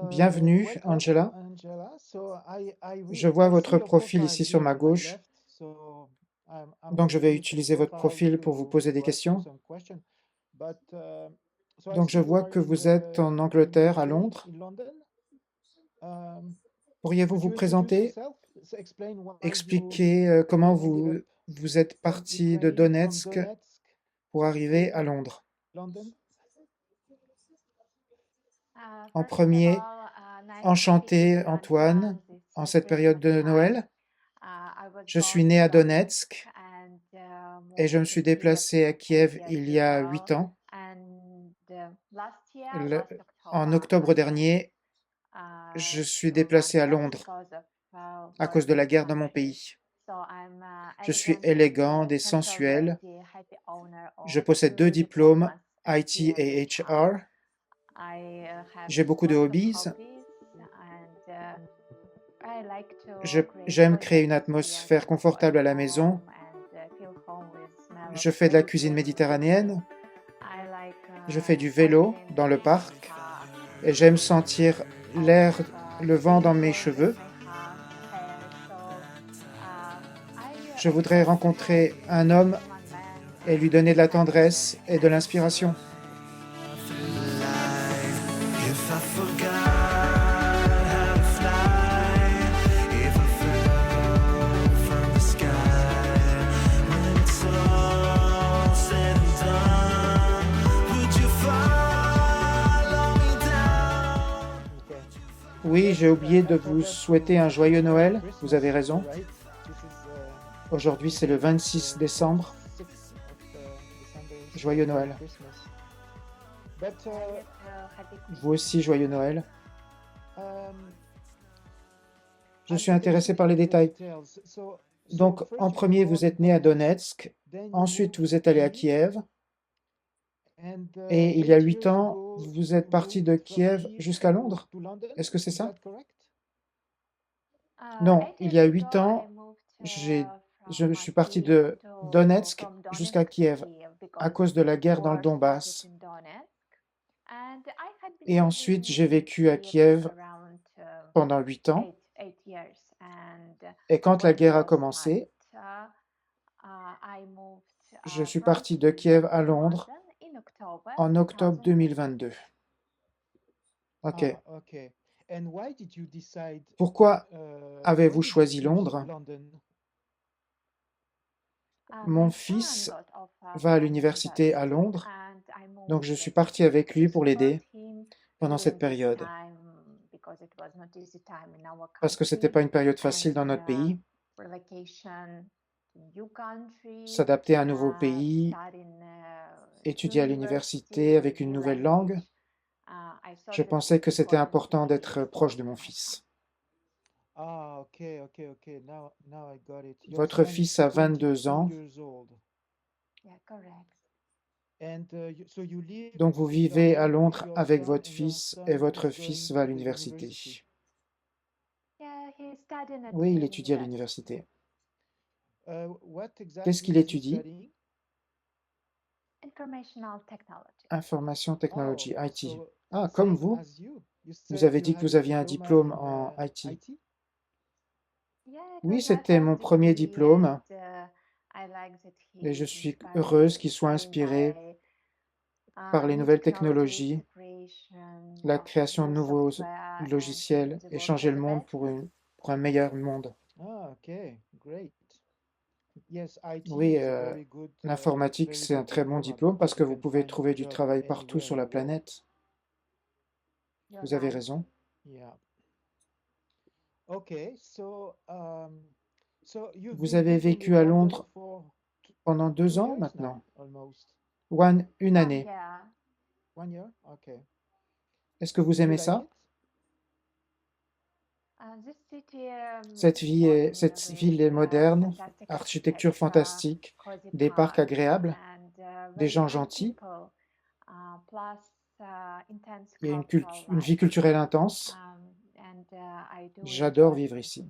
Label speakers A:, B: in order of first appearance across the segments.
A: Bienvenue, Angela. Je vois votre profil ici sur ma gauche, donc je vais utiliser votre profil pour vous poser des questions. Donc je vois que vous êtes en Angleterre, à Londres. Pourriez-vous vous présenter, expliquer comment vous êtes parti de Donetsk pour arriver à Londres? En premier, enchanté Antoine, en cette période de Noël. Je suis né à Donetsk et je me suis déplacé à Kiev il y a 8 ans. En octobre dernier, je suis déplacé à Londres à cause de la guerre dans mon pays. Je suis élégante et sensuelle. Je possède 2 diplômes, IT et HR. J'ai beaucoup de hobbies. J'aime créer une atmosphère confortable à la maison. Je fais de la cuisine méditerranéenne. Je fais du vélo dans le parc. Et j'aime sentir l'air, le vent dans mes cheveux. Je voudrais rencontrer un homme et lui donner de la tendresse et de l'inspiration. Oui, j'ai oublié de vous souhaiter un joyeux Noël. Vous avez raison. Aujourd'hui, c'est le 26 décembre. Joyeux Noël. Vous aussi, joyeux Noël. Je suis intéressé par les détails. Donc, en premier, vous êtes né à Donetsk. Ensuite, vous êtes allé à Kiev. Et il y a 8 ans, vous êtes parti de Kiev jusqu'à Londres. Est-ce que c'est ça? Non, il y a 8 ans, je suis parti de Donetsk jusqu'à Kiev à cause de la guerre dans le Donbass. Et ensuite, j'ai vécu à Kiev pendant 8 ans. Et quand la guerre a commencé, je suis parti de Kiev à Londres en octobre 2022. Ok. Pourquoi avez-vous choisi Londres? Mon fils va à l'université à Londres, donc je suis parti avec lui pour l'aider pendant cette période. Parce que ce n'était pas une période facile dans notre pays. S'adapter à un nouveau pays, étudier à l'université avec une nouvelle langue. Je pensais que c'était important d'être proche de mon fils. Votre fils a 22 ans. Donc vous vivez à Londres avec votre fils et votre fils va à l'université. Oui, il étudie à l'université. Qu'est-ce qu'il étudie? Information technologie, IT. Ah, comme vous. Vous avez dit que vous aviez un diplôme en IT. Oui, c'était mon premier diplôme et je suis heureuse qu'il soit inspiré par les nouvelles technologies, la création de nouveaux logiciels et changer le monde pour un meilleur monde. Oui, l'informatique, c'est un très bon diplôme parce que vous pouvez trouver du travail partout sur la planète. Vous avez raison. Vous avez vécu à Londres pendant 2 ans maintenant, ou une année. Est-ce que vous aimez ça? Cette ville est moderne, architecture fantastique, des parcs agréables, des gens gentils. Il y a une vie culturelle intense. J'adore vivre ici.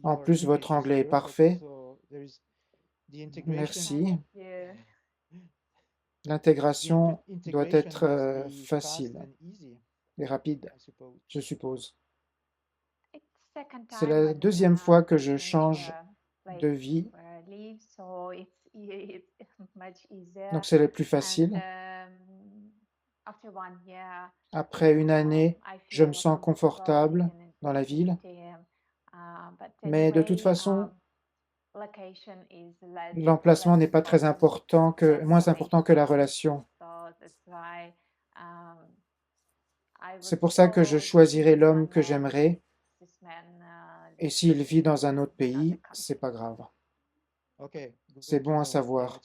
A: En plus, votre anglais est parfait. Merci. L'intégration doit être facile et rapide, je suppose. C'est la deuxième fois que je change de vie, donc c'est le plus facile. Après une année, je me sens confortable dans la ville, mais de toute façon, l'emplacement n'est pas très important, moins important que la relation. C'est pour ça que je choisirai l'homme que j'aimerais, et s'il vit dans un autre pays, c'est pas grave. C'est bon à savoir.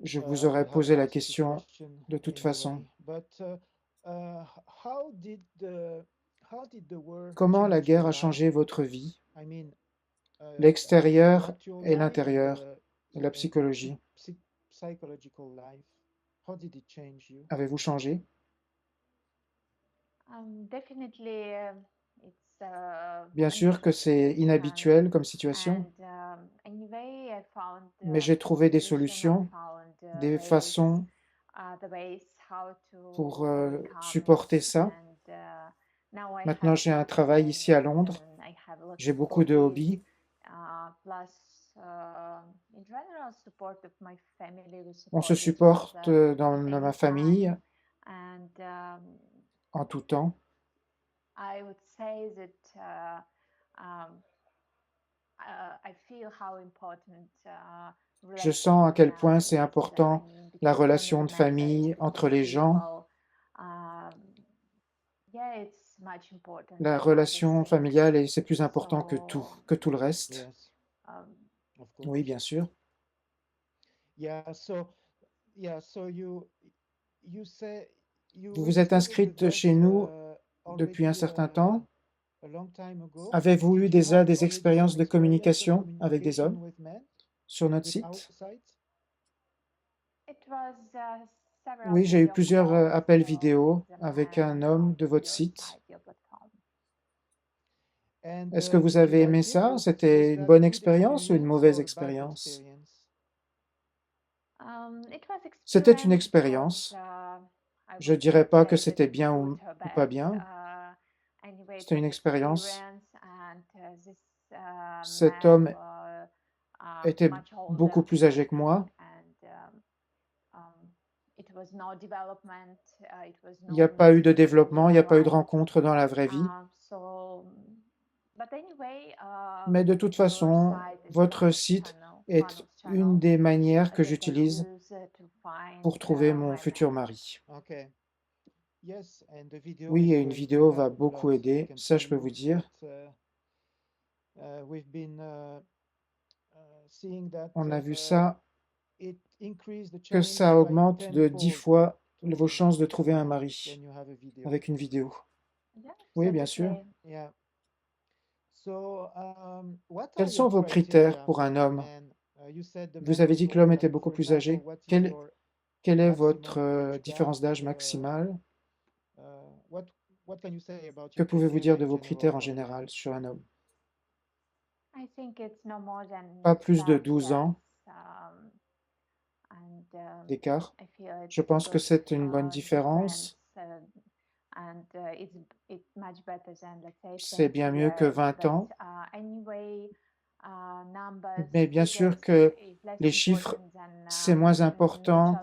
A: Je vous aurais posé la question de toute façon. Comment la guerre a changé votre vie, l'extérieur et l'intérieur, et la psychologie? Avez-vous changé? Bien sûr que c'est inhabituel comme situation, mais j'ai trouvé des solutions, des façons pour supporter ça. Maintenant, j'ai un travail ici à Londres, j'ai beaucoup de hobbies. On se supporte dans ma famille en tout temps. Je sens à quel point c'est important la relation de famille entre les gens. La relation familiale, c'est plus important que tout le reste. Oui, bien sûr. Vous vous êtes inscrite chez nous depuis un certain temps. Avez-vous eu déjà des expériences de communication avec des hommes sur notre site? Oui, j'ai eu plusieurs appels vidéo avec un homme de votre site. Est-ce que vous avez aimé ça? C'était une bonne expérience ou une mauvaise expérience? C'était une expérience. Je ne dirais pas que c'était bien ou pas bien. C'était une expérience. Cet homme était beaucoup plus âgé que moi. Il n'y a pas eu de développement, il n'y a pas eu de rencontre dans la vraie vie. Mais de toute façon, votre site est une des manières que j'utilise pour trouver mon futur mari. Oui, et une vidéo va beaucoup aider, ça je peux vous dire. On a vu ça, que ça augmente de 10 fois vos chances de trouver un mari avec une vidéo. Oui, bien sûr. Quels sont vos critères pour un homme? Vous avez dit que l'homme était beaucoup plus âgé. Quelle est votre différence d'âge maximale? Que pouvez-vous dire de vos critères en général sur un homme? Pas plus de 12 ans d'écart. Je pense que c'est une bonne différence. C'est bien mieux que 20 ans. Mais bien sûr que les chiffres, c'est moins important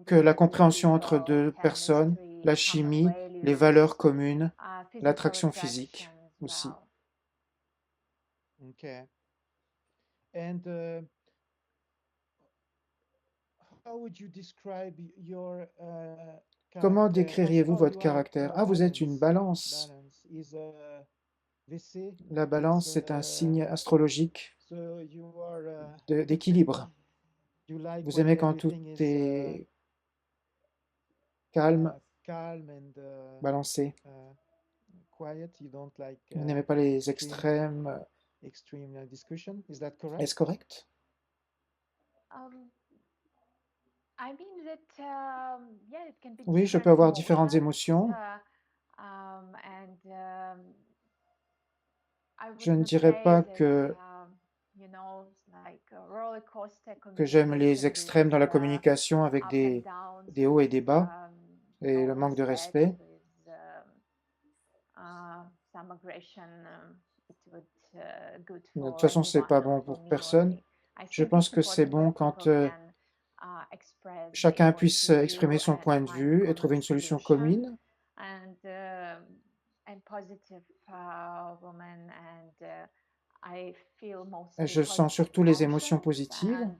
A: que la compréhension entre deux personnes, la chimie, les valeurs communes, l'attraction physique aussi. Comment décririez-vous votre caractère? Ah, vous êtes une balance. La balance, c'est un signe astrologique d'équilibre. Vous aimez quand tout est calme, balancé. Vous n'aimez pas les extrêmes. Est-ce correct? Oui, je peux avoir différentes émotions. Je ne dirais pas que que j'aime les extrêmes dans la communication avec des hauts et des bas et le manque de respect. De toute façon, c'est pas bon pour personne. Je pense que c'est bon quand chacun puisse exprimer son point de vue et trouver une solution commune. Et je sens surtout les émotions positives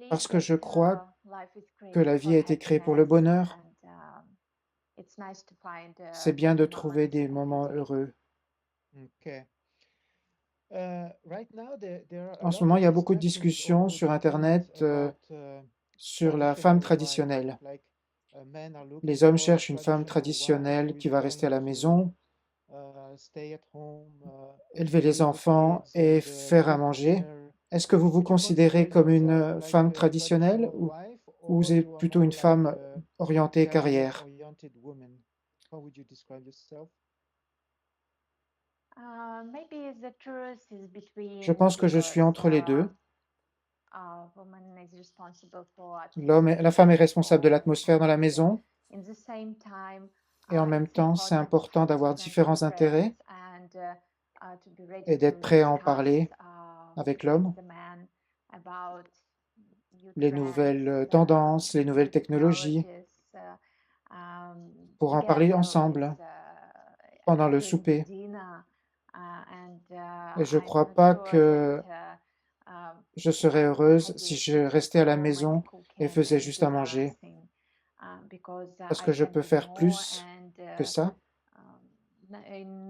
A: parce que je crois que la vie a été créée pour le bonheur. C'est bien de trouver des moments heureux. En ce moment, il y a beaucoup de discussions sur Internet sur la femme traditionnelle. Les hommes cherchent une femme traditionnelle qui va rester à la maison, élever les enfants et faire à manger. Est-ce que vous vous considérez comme une femme traditionnelle ou vous êtes plutôt une femme orientée carrière? Je pense que je suis entre les deux. La femme est responsable de l'atmosphère dans la maison et en même temps, c'est important d'avoir différents intérêts et d'être prêt à en parler avec l'homme. Les nouvelles tendances, les nouvelles technologies, pour en parler ensemble pendant le souper. Et je ne crois pas que je serais heureuse si je restais à la maison et faisais juste à manger, parce que je peux faire plus que ça.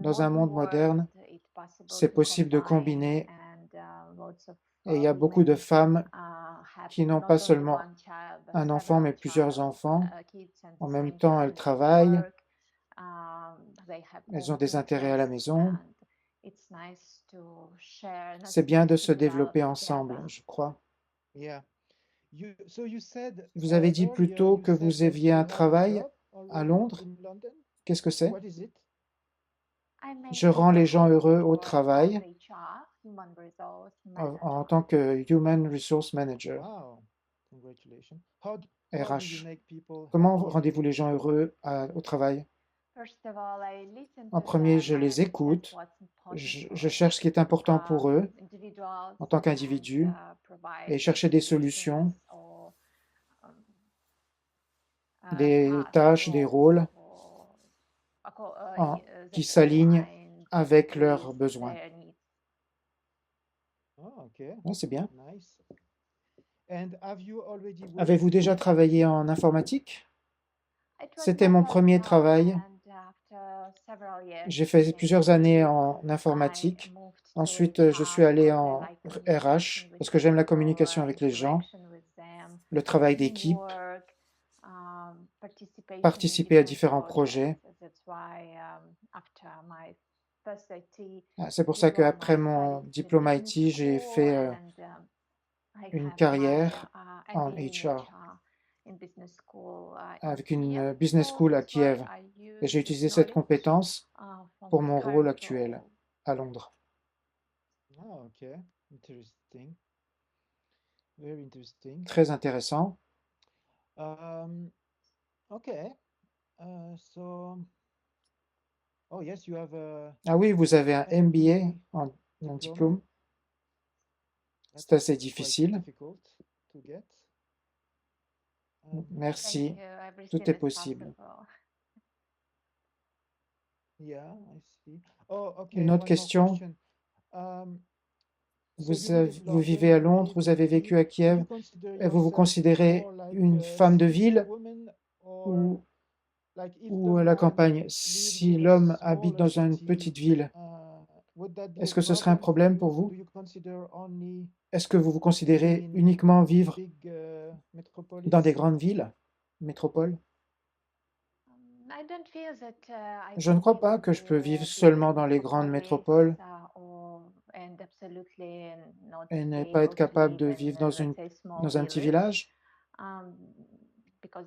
A: Dans un monde moderne, c'est possible de combiner et il y a beaucoup de femmes qui n'ont pas seulement un enfant, mais plusieurs enfants. En même temps, elles travaillent, elles ont des intérêts à la maison. C'est bien de se développer ensemble, je crois. Vous avez dit plus tôt que vous aviez un travail à Londres. Qu'est-ce que c'est? Je rends les gens heureux au travail en tant que Human Resource Manager, RH. Comment rendez-vous les gens heureux au travail? En premier, je les écoute, je cherche ce qui est important pour eux en tant qu'individu et chercher des solutions, des tâches, des rôles qui s'alignent avec leurs besoins. Ouais, c'est bien. Avez-vous déjà travaillé en informatique? C'était mon premier travail. J'ai fait plusieurs années en informatique. Ensuite, je suis allé en RH parce que j'aime la communication avec les gens, le travail d'équipe, participer à différents projets. C'est pour ça qu'après mon diplôme IT, j'ai fait une carrière en HR avec une business school à Kiev. Et j'ai utilisé cette compétence pour mon rôle actuel à Londres. Très intéressant. Ah oui, vous avez un MBA en diplôme. C'est assez difficile. Merci. Tout est possible. Une autre question. Vous vivez à Londres, vous avez vécu à Kiev. Et vous vous considérez une femme de ville ou à la campagne? Si l'homme habite dans une petite ville, est-ce que ce serait un problème pour vous? Est-ce que vous vous considérez uniquement vivre dans des grandes villes, métropoles? Je ne crois pas que je peux vivre seulement dans les grandes métropoles et ne pas être capable de vivre dans un petit village,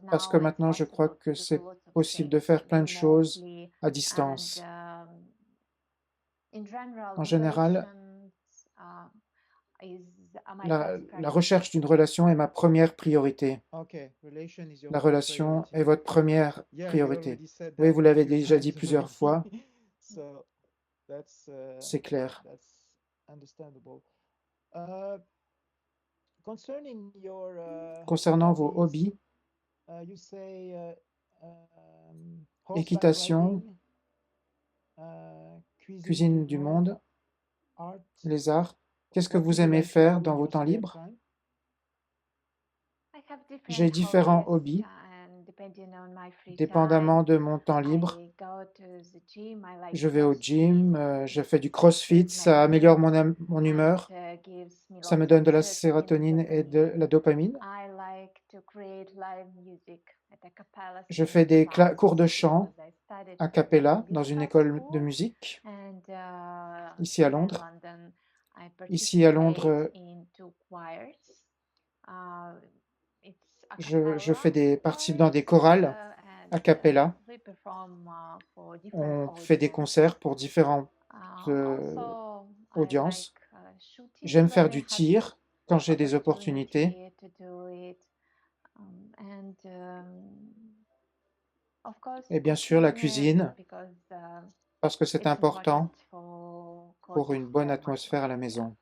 A: parce que maintenant je crois que c'est possible de faire plein de choses à distance. En général, la recherche d'une relation est ma première priorité. La relation est votre première priorité. Oui, vous l'avez déjà dit plusieurs fois, c'est clair. Concernant vos hobbies, équitation, cuisine du monde, les arts, qu'est-ce que vous aimez faire dans vos temps libres? J'ai différents hobbies, dépendamment de mon temps libre. Je vais au gym, je fais du crossfit, ça améliore mon humeur, ça me donne de la sérotonine et de la dopamine. Je fais des cours de chant a cappella dans une école de musique ici à Londres. Ici à Londres, je participe dans des chorales a cappella. On fait des concerts pour différentes audiences. J'aime faire du tir quand j'ai des opportunités. Et bien sûr, la cuisine, parce que c'est important pour une bonne atmosphère à la maison.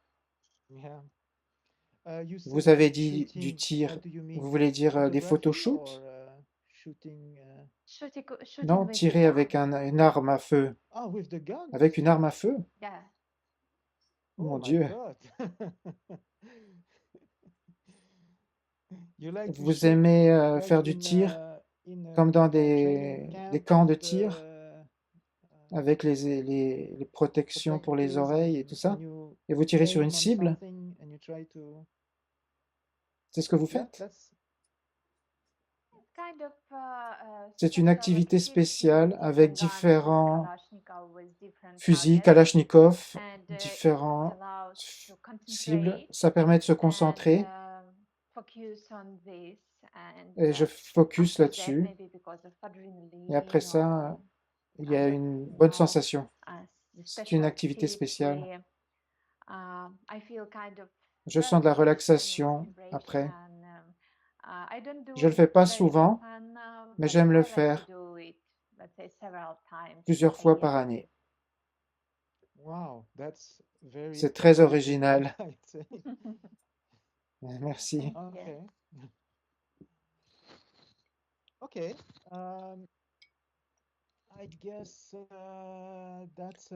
A: Vous avez dit du tir, vous voulez dire des photoshoots? Non, tirer avec une arme à feu. Avec une arme à feu? Oh mon Dieu. Vous aimez faire du tir comme dans des camps de tir avec les protections pour les oreilles et tout ça? Et vous tirez sur une cible? C'est ce que vous faites? C'est une activité spéciale avec différents fusils Kalachnikov, différentes cibles. Ça permet de se concentrer et je focus là-dessus. Et après ça, il y a une bonne sensation. C'est une activité spéciale. Je sens de la relaxation après. Je ne le fais pas souvent, mais j'aime le faire plusieurs fois par année. C'est très original. Merci.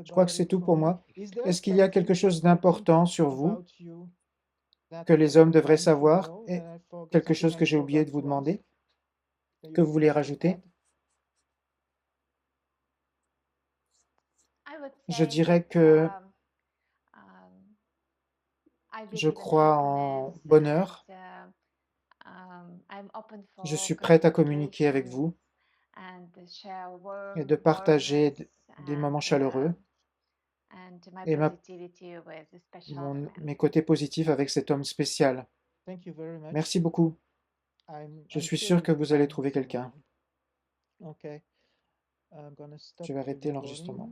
A: Je crois que c'est tout pour moi. Est-ce qu'il y a quelque chose d'important sur vous que les hommes devraient savoir et quelque chose que j'ai oublié de vous demander, que vous voulez rajouter? Je dirais que je crois en bonheur. Je suis prête à communiquer avec vous et de partager des moments chaleureux et mes côtés positifs avec cet homme spécial. Merci beaucoup. Je suis sûr que vous allez trouver quelqu'un. Je vais arrêter l'enregistrement.